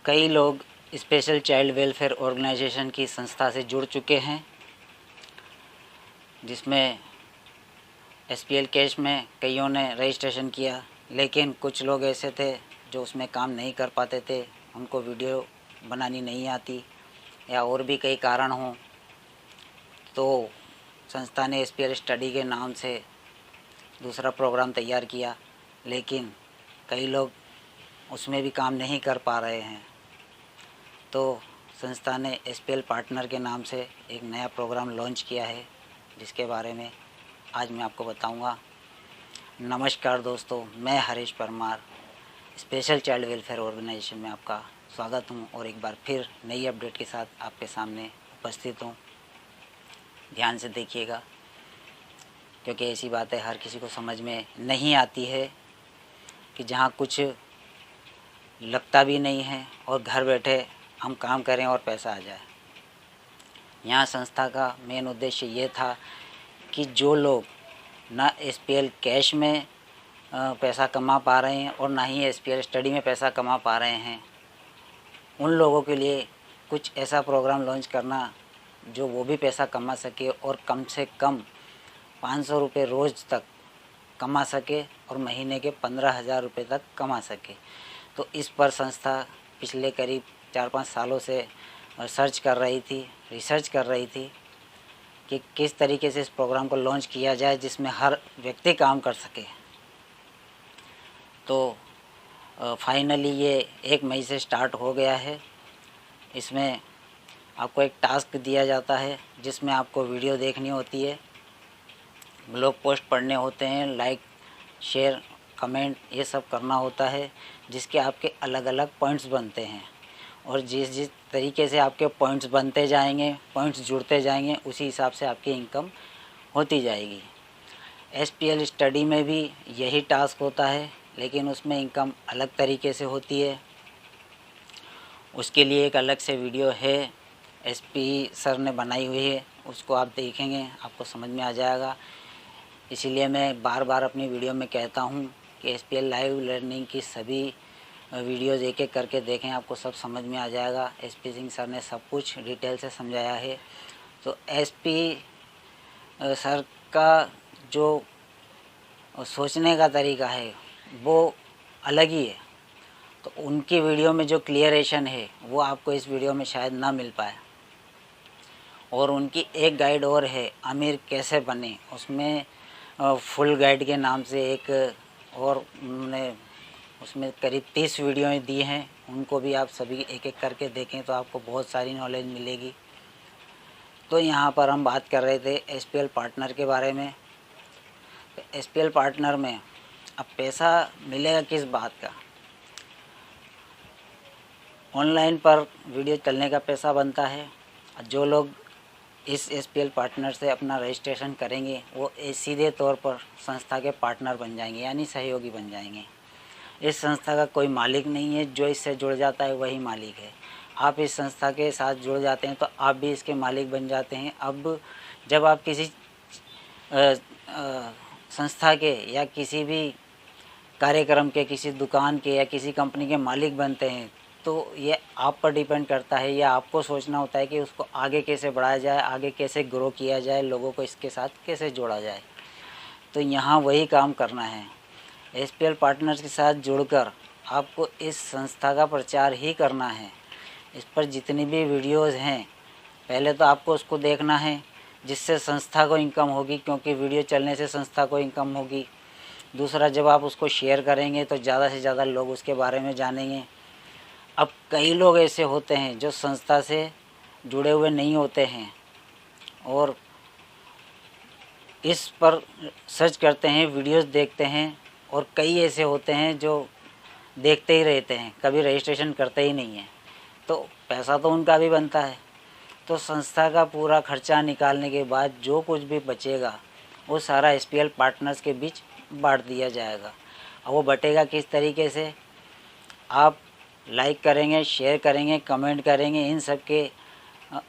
कई लोग special child welfare organisation की संस्था से जुड़ चुके हैं, जिसमें एसपीएल कैश में कईयों ने रजिस्ट्रेशन किया, लेकिन कुछ लोग ऐसे थे जो उसमें काम नहीं कर पाते थे, उनको वीडियो बनानी नहीं आती या और भी कई कारण हों। तो संस्था ने एसपीएल स्टडी के नाम से दूसरा प्रोग्राम तैयार किया, लेकिन कई लोग उसमें भी काम नहीं कर पा रहे हैं। तो संस्था ने एसपीएल पार्टनर के नाम से एक नया प्रोग्राम लॉन्च किया है, जिसके बारे में आज मैं आपको बताऊंगा। नमस्कार दोस्तों, मैं Harish Parmar, special child welfare organisation में आपका स्वागत हूं और एक बार फिर नई अपडेट के साथ आपके सामने उपस्थित हूं। ध्यान से देखिएगा, क्योंकि ऐसी बातें हर किसी को समझ में नहीं आती है कि जहां कुछ लगता भी नहीं है और घर बैठे हम काम करें और पैसा आ जाए। यहाँ संस्था का मेन उद्देश्य ये था कि जो लोग ना एसपीएल कैश में पैसा कमा पा रहे हैं और ना ही एसपीएल स्टडी में पैसा कमा पा रहे हैं, उन लोगों के लिए कुछ ऐसा प्रोग्राम लॉन्च करना जो वो भी पैसा कमा सके और कम से कम 500 रुपये रोज़ तक कमा सके और महीने के 15,000 रुपये तक कमा सके। तो इस पर संस्था पिछले करीब 4-5 सालों से रिसर्च कर रही थी कि किस तरीके से इस प्रोग्राम को लॉन्च किया जाए जिसमें हर व्यक्ति काम कर सके। तो फाइनली ये 1 मई से स्टार्ट हो गया है। इसमें आपको एक टास्क दिया जाता है जिसमें आपको वीडियो देखनी होती है, ब्लॉग पोस्ट पढ़ने होते हैं, लाइक शेयर कमेंट ये सब करना होता है, जिसके आपके अलग अलग पॉइंट्स बनते हैं। और जिस तरीके से आपके पॉइंट्स बनते जाएंगे, पॉइंट्स जुड़ते जाएंगे, उसी हिसाब से आपकी इनकम होती जाएगी। एसपीएल स्टडी में भी यही टास्क होता है, लेकिन उसमें इनकम अलग तरीके से होती है। उसके लिए एक अलग से वीडियो है, एसपी सर ने बनाई हुई है, उसको आप देखेंगे आपको समझ में आ जाएगा। इसीलिए मैं बार बार अपनी वीडियो में कहता हूँ कि एसपीएल लाइव लर्निंग की सभी वीडियोज़ एक एक करके देखें, आपको सब समझ में आ जाएगा। एसपी सिंह सर ने सब कुछ डिटेल से समझाया है। तो एसपी सर का जो सोचने का तरीका है वो अलग ही है। तो उनकी वीडियो में जो क्लियरेशन है वो आपको इस वीडियो में शायद ना मिल पाए। और उनकी एक गाइड और है, अमीर कैसे बने, उसमें फुल गाइड के नाम से एक और उन्होंने उसमें करीब 30 वीडियोएं दी हैं। उनको भी आप सभी एक एक करके देखें तो आपको बहुत सारी नॉलेज मिलेगी। तो यहाँ पर हम बात कर रहे थे एसपीएल पार्टनर के बारे में। तो एसपीएल पार्टनर में अब पैसा मिलेगा किस बात का? ऑनलाइन पर वीडियो चलने का पैसा बनता है। जो लोग इस एसपीएल पार्टनर से अपना रजिस्ट्रेशन करेंगे वो सीधे तौर पर संस्था के पार्टनर बन जाएंगे, यानी सहयोगी बन जाएंगे। इस संस्था का कोई मालिक नहीं है, जो इससे जुड़ जाता है वही मालिक है। आप इस संस्था के साथ जुड़ जाते हैं तो आप भी इसके मालिक बन जाते हैं। अब जब आप किसी संस्था के या किसी भी कार्यक्रम के, किसी दुकान के या किसी कंपनी के मालिक बनते हैं तो ये आप पर डिपेंड करता है, या आपको सोचना होता है कि उसको आगे कैसे बढ़ाया जाए, आगे कैसे ग्रो किया जाए, लोगों को इसके साथ कैसे जोड़ा जाए। तो यहाँ वही काम करना है। एसपीएल पार्टनर्स के साथ जुड़कर आपको इस संस्था का प्रचार ही करना है। इस पर जितनी भी वीडियोस हैं, पहले तो आपको उसको देखना है जिससे संस्था को इनकम होगी, क्योंकि वीडियो चलने से संस्था को इनकम होगी। दूसरा, जब आप उसको शेयर करेंगे तो ज़्यादा से ज़्यादा लोग उसके बारे में जानेंगे। अब कई लोग ऐसे होते हैं जो संस्था से जुड़े हुए नहीं होते हैं और इस पर सर्च करते हैं, वीडियोस देखते हैं, और कई ऐसे होते हैं जो देखते ही रहते हैं, कभी रजिस्ट्रेशन करते ही नहीं हैं। तो पैसा तो उनका भी बनता है। तो संस्था का पूरा खर्चा निकालने के बाद जो कुछ भी बचेगा वो सारा एसपीएल पार्टनर्स के बीच बांट दिया जाएगा। और वो बटेगा किस तरीके से? आप लाइक करेंगे, शेयर करेंगे, कमेंट करेंगे, इन सब के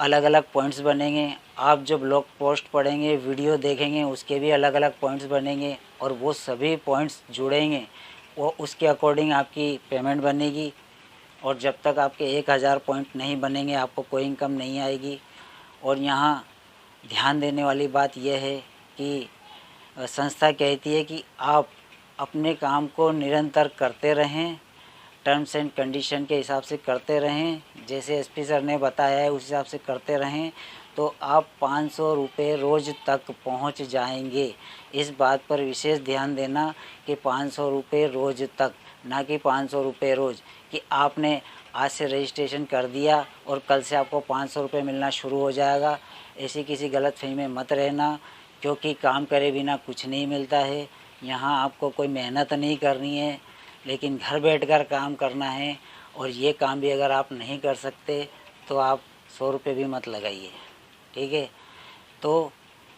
अलग अलग पॉइंट्स बनेंगे। आप जो ब्लॉग पोस्ट पढ़ेंगे, वीडियो देखेंगे, उसके भी अलग अलग पॉइंट्स बनेंगे और वो सभी पॉइंट्स जुड़ेंगे, वो उसके अकॉर्डिंग आपकी पेमेंट बनेगी। और जब तक आपके 1000 पॉइंट नहीं बनेंगे आपको कोई इनकम नहीं आएगी। और यहाँ ध्यान देने वाली बात यह है कि संस्था कहती है कि आप अपने काम को निरंतर करते रहें, टर्म्स एंड कंडीशन के हिसाब से करते रहें, जैसे एसपी सर ने बताया है उस हिसाब से करते रहें तो आप 500 रुपये रोज़ तक पहुंच जाएंगे। इस बात पर विशेष ध्यान देना कि 500 रुपये रोज़ तक, ना कि 500 रुपये रोज़ कि आपने आज से रजिस्ट्रेशन कर दिया और कल से आपको 500 रुपये मिलना शुरू हो जाएगा। ऐसी किसी गलतफहमी में मत रहना, क्योंकि काम करे बिना कुछ नहीं मिलता है। यहाँ आपको कोई मेहनत नहीं करनी है, लेकिन घर बैठकर काम करना है। और ये काम भी अगर आप नहीं कर सकते तो आप 100 रुपये भी मत लगाइए, ठीक है। तो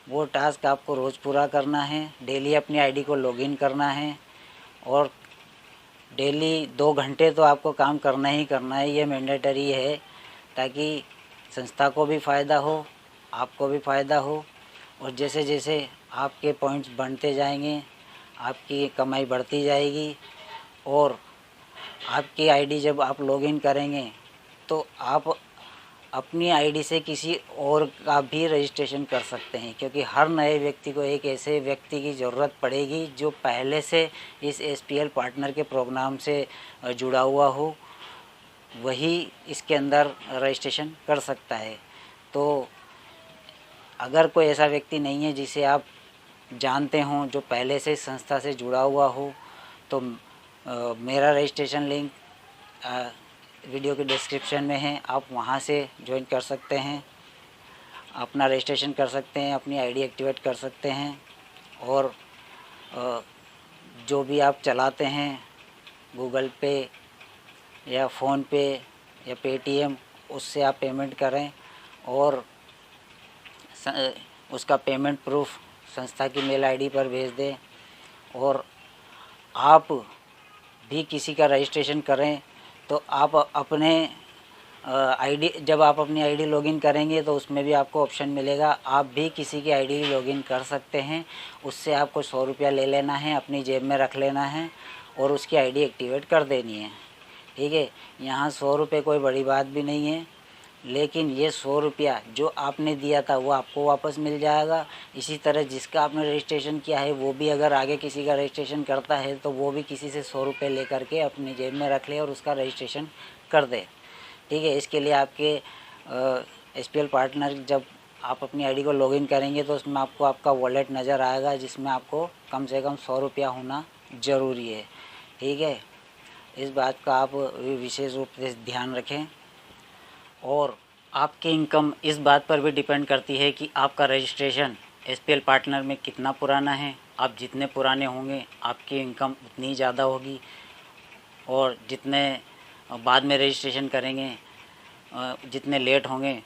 वो टास्क आपको रोज़ पूरा करना है, डेली अपनी आईडी को लॉगिन करना है और डेली 2 घंटे तो आपको काम करना ही करना है, ये मैंडेटरी है, ताकि संस्था को भी फ़ायदा हो, आपको भी फ़ायदा हो। और जैसे जैसे आपके पॉइंट्स बढ़ते जाएंगे आपकी कमाई बढ़ती जाएगी। और आपकी आईडी जब आप लॉगिन करेंगे तो आप अपनी आईडी से किसी और का भी रजिस्ट्रेशन कर सकते हैं, क्योंकि हर नए व्यक्ति को एक ऐसे व्यक्ति की ज़रूरत पड़ेगी जो पहले से इस एसपीएल पार्टनर के प्रोग्राम से जुड़ा हुआ हो, वही इसके अंदर रजिस्ट्रेशन कर सकता है। तो अगर कोई ऐसा व्यक्ति नहीं है जिसे आप जानते हों जो पहले से इस संस्था से जुड़ा हुआ हो, तो मेरा रजिस्ट्रेशन लिंक वीडियो के डिस्क्रिप्शन में है, आप वहां से ज्वाइन कर सकते हैं, अपना रजिस्ट्रेशन कर सकते हैं, अपनी आईडी एक्टिवेट कर सकते हैं। और जो भी आप चलाते हैं गूगल पे या फ़ोन पे या पेटीएम, उससे आप पेमेंट करें और उसका पेमेंट प्रूफ संस्था की मेल आईडी पर भेज दें। और आप भी किसी का रजिस्ट्रेशन करें तो आप अपने आईडी, जब आप अपनी आईडी लॉगिन करेंगे तो उसमें भी आपको ऑप्शन मिलेगा, आप भी किसी की आईडी लॉगिन कर सकते हैं। उससे आपको 100 रुपया ले लेना है, अपनी जेब में रख लेना है और उसकी आईडी एक्टिवेट कर देनी है, ठीक है। यहाँ 100 रुपये कोई बड़ी बात भी नहीं है, लेकिन ये 100 रुपया जो आपने दिया था वो आपको वापस मिल जाएगा। इसी तरह जिसका आपने रजिस्ट्रेशन किया है वो भी अगर आगे किसी का रजिस्ट्रेशन करता है तो वो भी किसी से 100 रुपये ले करके अपनी जेब में रख ले और उसका रजिस्ट्रेशन कर दे, ठीक है। इसके लिए आपके एसपीएल पार्टनर, जब आप अपनी आईडी को लॉगिन करेंगे तो उसमें आपको आपका वॉलेट नज़र आएगा, जिसमें आपको कम से कम 100 रुपया होना ज़रूरी है, ठीक है। इस बात का आप विशेष रूप से ध्यान रखें। और आपकी इनकम इस बात पर भी डिपेंड करती है कि आपका रजिस्ट्रेशन एसपीएल पार्टनर में कितना पुराना है। आप जितने पुराने होंगे आपकी इनकम उतनी ज़्यादा होगी, और जितने बाद में रजिस्ट्रेशन करेंगे, जितने लेट होंगे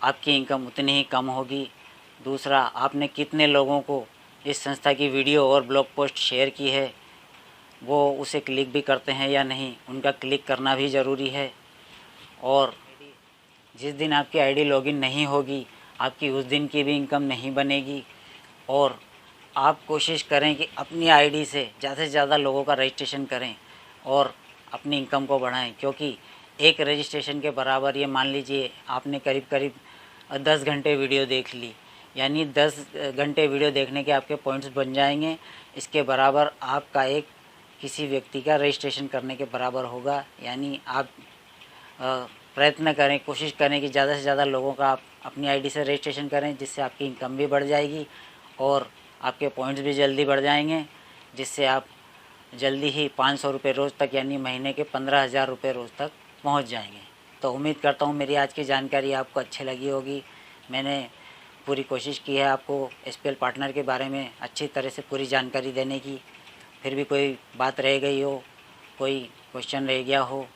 आपकी इनकम उतनी ही कम होगी। दूसरा, आपने कितने लोगों को इस संस्था की वीडियो और ब्लॉग पोस्ट शेयर की है, वो उसे क्लिक भी करते हैं या नहीं, उनका क्लिक करना भी ज़रूरी है। और जिस दिन आपकी आईडी लॉगिन नहीं होगी आपकी उस दिन की भी इनकम नहीं बनेगी। और आप कोशिश करें कि अपनी आईडी से ज़्यादा लोगों का रजिस्ट्रेशन करें और अपनी इनकम को बढ़ाएं, क्योंकि एक रजिस्ट्रेशन के बराबर, ये मान लीजिए आपने करीब 10 घंटे वीडियो देख ली, यानी 10 घंटे वीडियो देखने के आपके पॉइंट्स बन जाएंगे। इसके बराबर आपका एक किसी व्यक्ति का रजिस्ट्रेशन करने के बराबर होगा। यानी आप प्रयत्न करें, कोशिश करें कि ज़्यादा से ज़्यादा लोगों का आप अपनी आईडी से रजिस्ट्रेशन करें, जिससे आपकी इनकम भी बढ़ जाएगी और आपके पॉइंट्स भी जल्दी बढ़ जाएंगे, जिससे आप जल्दी ही 500 रुपये रोज़ तक, यानी महीने के 15,000 रुपये रोज़ तक पहुंच जाएंगे। तो उम्मीद करता हूं मेरी आज की जानकारी आपको अच्छी लगी होगी। मैंने पूरी कोशिश की है आपको एसपीएल पार्टनर के बारे में अच्छी तरह से पूरी जानकारी देने की। फिर भी कोई बात रह गई हो, कोई क्वेश्चन रह गया हो,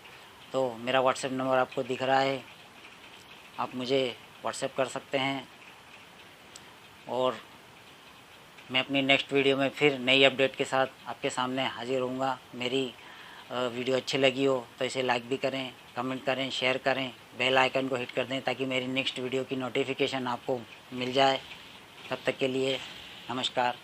तो मेरा व्हाट्सएप नंबर आपको दिख रहा है, आप मुझे व्हाट्सएप कर सकते हैं। और मैं अपनी नेक्स्ट वीडियो में फिर नई अपडेट के साथ आपके सामने हाजिर होऊंगा। मेरी वीडियो अच्छी लगी हो तो इसे लाइक भी करें, कमेंट करें, शेयर करें, बेल आइकन को हिट कर दें ताकि मेरी नेक्स्ट वीडियो की नोटिफिकेशन आपको मिल जाए। तब तक के लिए नमस्कार।